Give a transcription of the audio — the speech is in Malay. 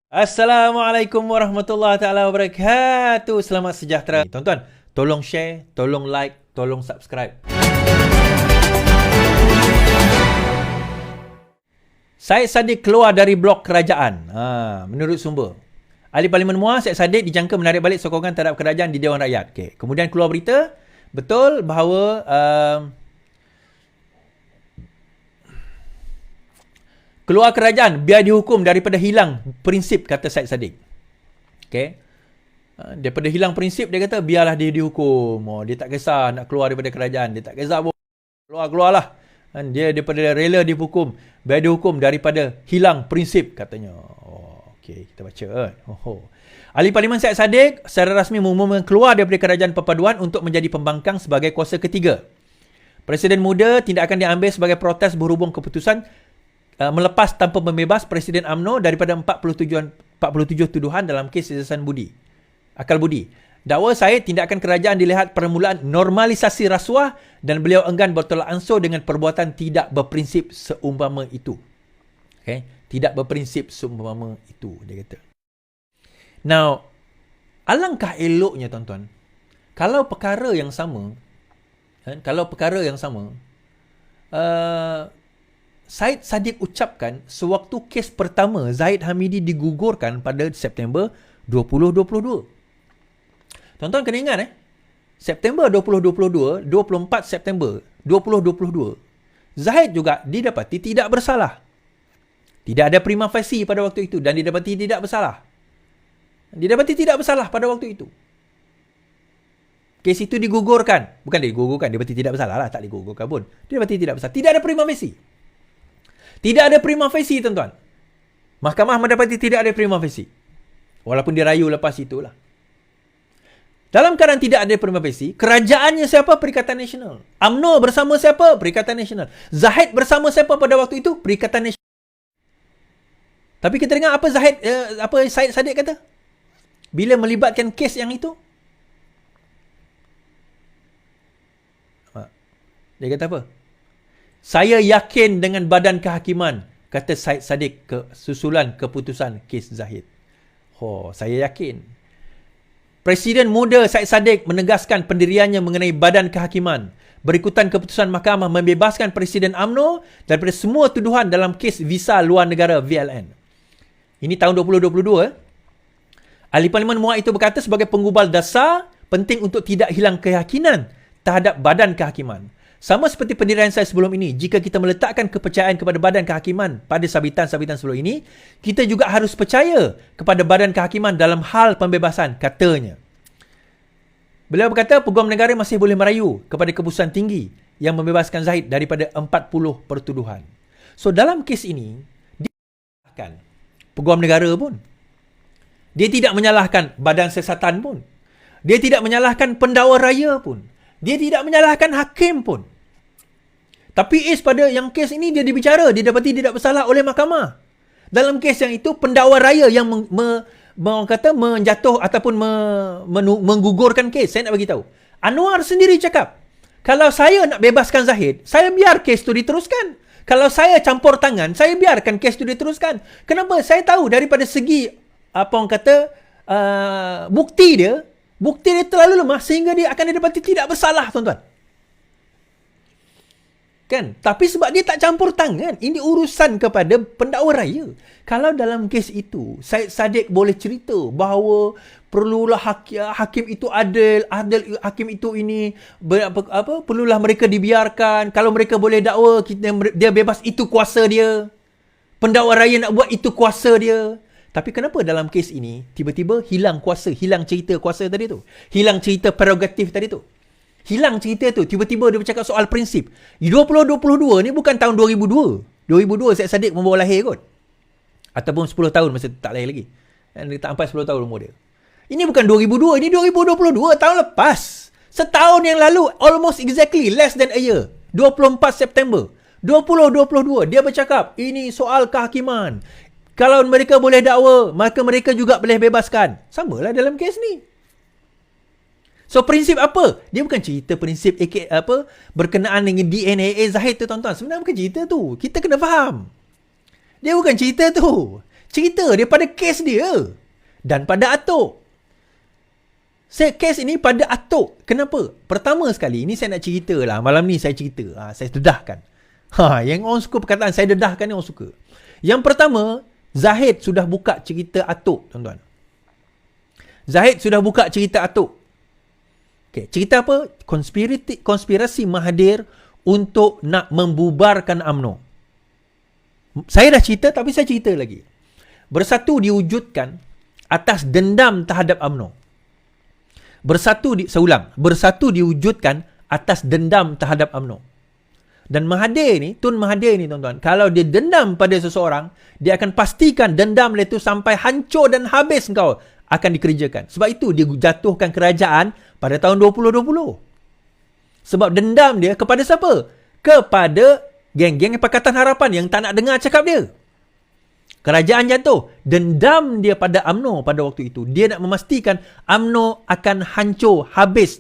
Assalamualaikum warahmatullahi taala wabarakatuh. Selamat sejahtera. Tuan-tuan, tolong share, tolong like, tolong subscribe. Syed Saddiq keluar dari blok kerajaan. Menurut sumber. Ahli Parlimen MUA, Syed Saddiq dijangka menarik balik sokongan terhadap kerajaan di Dewan Rakyat. Okay. Kemudian keluar berita, betul bahawa keluar kerajaan biar dihukum daripada hilang prinsip, kata Syed Saddiq. Okay. Daripada hilang prinsip, dia kata biarlah dia dihukum. Dia tak kisah nak keluar daripada kerajaan. Dia tak kisah pun. Keluar-keluarlah. Dia daripada rela dihukum. Biar dihukum daripada hilang prinsip, katanya. Okay, kita baca. Ahli Parlimen Syed Saddiq secara rasmi mengumumkan keluar daripada kerajaan perpaduan untuk menjadi pembangkang sebagai kuasa ketiga. Presiden muda tidak akan diambil sebagai protes berhubung keputusan melepas tanpa membebas Presiden UMNO daripada 47 tuduhan dalam kes siasatan akal budi. Dakwa Syed tindakan kerajaan dilihat permulaan normalisasi rasuah dan beliau enggan bertolak ansur dengan perbuatan tidak berprinsip seumpama itu. Okay? Tidak berprinsip seumpama itu, dia kata. Now, alangkah eloknya tuan-tuan, kalau perkara yang sama, Syed Saddiq ucapkan sewaktu kes pertama Zahid Hamidi digugurkan pada September 2022. Tuan-tuan kena ingat September 2022, 24 September 2022, Zahid juga didapati tidak bersalah. Tidak ada prima facie pada waktu itu dan didapati tidak bersalah. Didapati tidak bersalah pada waktu itu. Kes itu digugurkan. Bukan digugurkan, didapati tidak bersalah lah, tak digugurkan pun. Didapati tidak bersalah. Tidak ada prima facie. Tidak ada prima facie, tuan-tuan. Mahkamah mendapati tidak ada prima facie. Walaupun dia rayu lepas itulah. Dalam keadaan tidak ada prima facie, kerajaannya siapa? Perikatan Nasional. UMNO bersama siapa? Perikatan Nasional. Zahid bersama siapa pada waktu itu? Perikatan Nasional. Tapi kita dengar apa Syed Saddiq kata? Bila melibatkan kes yang itu? Dia kata apa? Saya yakin dengan badan kehakiman, kata Syed Saddiq susulan keputusan kes Zahid. Saya yakin. Presiden muda Syed Saddiq menegaskan pendiriannya mengenai badan kehakiman. Berikutan keputusan mahkamah membebaskan Presiden UMNO daripada semua tuduhan dalam kes visa luar negara VLN. Ini tahun 2022. Ahli Parlimen MUA itu berkata sebagai penggubal dasar, penting untuk tidak hilang keyakinan terhadap badan kehakiman. Sama seperti pendirian saya sebelum ini, jika kita meletakkan kepercayaan kepada badan kehakiman pada sabitan-sabitan sebelum ini, kita juga harus percaya kepada badan kehakiman dalam hal pembebasan, katanya. Beliau berkata peguam negara masih boleh merayu kepada keputusan tinggi yang membebaskan Zahid daripada 40 pertuduhan. So dalam kes ini, dia menyalahkan peguam negara pun. Dia tidak menyalahkan badan siasatan pun. Dia tidak menyalahkan pendakwa raya pun. Dia tidak menyalahkan hakim pun. Tapi pada yang kes ini dia dibicara, dia dapati tidak bersalah oleh mahkamah. Dalam kes yang itu, pendakwa raya yang menjatuh ataupun menggugurkan kes. Saya nak bagi tahu. Anwar sendiri cakap, kalau saya nak bebaskan Zahid, saya biar kes itu diteruskan. Kalau saya campur tangan, saya biarkan kes itu diteruskan. Kenapa? Saya tahu daripada segi bukti dia terlalu lemah sehingga dia akan didapati tidak bersalah, tuan-tuan. Kan? Tapi sebab dia tak campur tangan, ini urusan kepada pendakwa raya. Kalau dalam kes itu, Syed Saddiq boleh cerita bahawa perlulah hakim itu adil hakim itu ini perlulah mereka dibiarkan. Kalau mereka boleh dakwa, dia bebas, itu kuasa dia. Pendakwa raya nak buat, itu kuasa dia. Tapi kenapa dalam kes ini tiba-tiba hilang kuasa, hilang cerita kuasa tadi tu, hilang cerita prerogatif tadi tu, hilang cerita tu, tiba-tiba dia bercakap soal prinsip. 2022 ni bukan tahun 2002 Syed Saddiq membawa lahir kot, ataupun 10 tahun masa tak lahir lagi, dia tak sampai 10 tahun umur dia. Ini bukan 2002, ini 2022, tahun lepas, setahun yang lalu, almost exactly, less than a year, 24 September 2022, dia bercakap ini soal kehakiman. Kalau mereka boleh dakwa, maka mereka juga boleh bebaskan. Samalah dalam kes ni. So prinsip apa? Dia bukan cerita prinsip berkenaan dengan DNA Zahid tu, tuan-tuan. Sebenarnya bukan cerita tu. Kita kena faham. Dia bukan cerita tu. Cerita dia pada kes dia. Dan pada Atok. Kes ini pada Atok. Kenapa? Pertama sekali, ini saya nak cerita lah. Malam ni saya cerita. Saya dedahkan. Yang orang suka perkataan saya dedahkan ni orang suka. Yang pertama, Zahid sudah buka cerita Atok, tuan-tuan. Zahid sudah buka cerita Atok. Okay, cerita apa? Konspirasi Mahathir untuk nak membubarkan UMNO. Saya dah cerita tapi saya cerita lagi. Bersatu diwujudkan atas dendam terhadap UMNO. Bersatu diwujudkan atas dendam terhadap UMNO. Dan Tun Mahathir ni tuan-tuan, kalau dia dendam pada seseorang, dia akan pastikan dendam dia tu sampai hancur dan habis kau akan dikerjakan. Sebab itu dia jatuhkan kerajaan pada tahun 2020. Sebab dendam dia kepada siapa? Kepada geng-geng Pakatan Harapan yang tak nak dengar cakap dia. Kerajaan jatuh. Dendam dia pada UMNO pada waktu itu. Dia nak memastikan UMNO akan hancur, habis.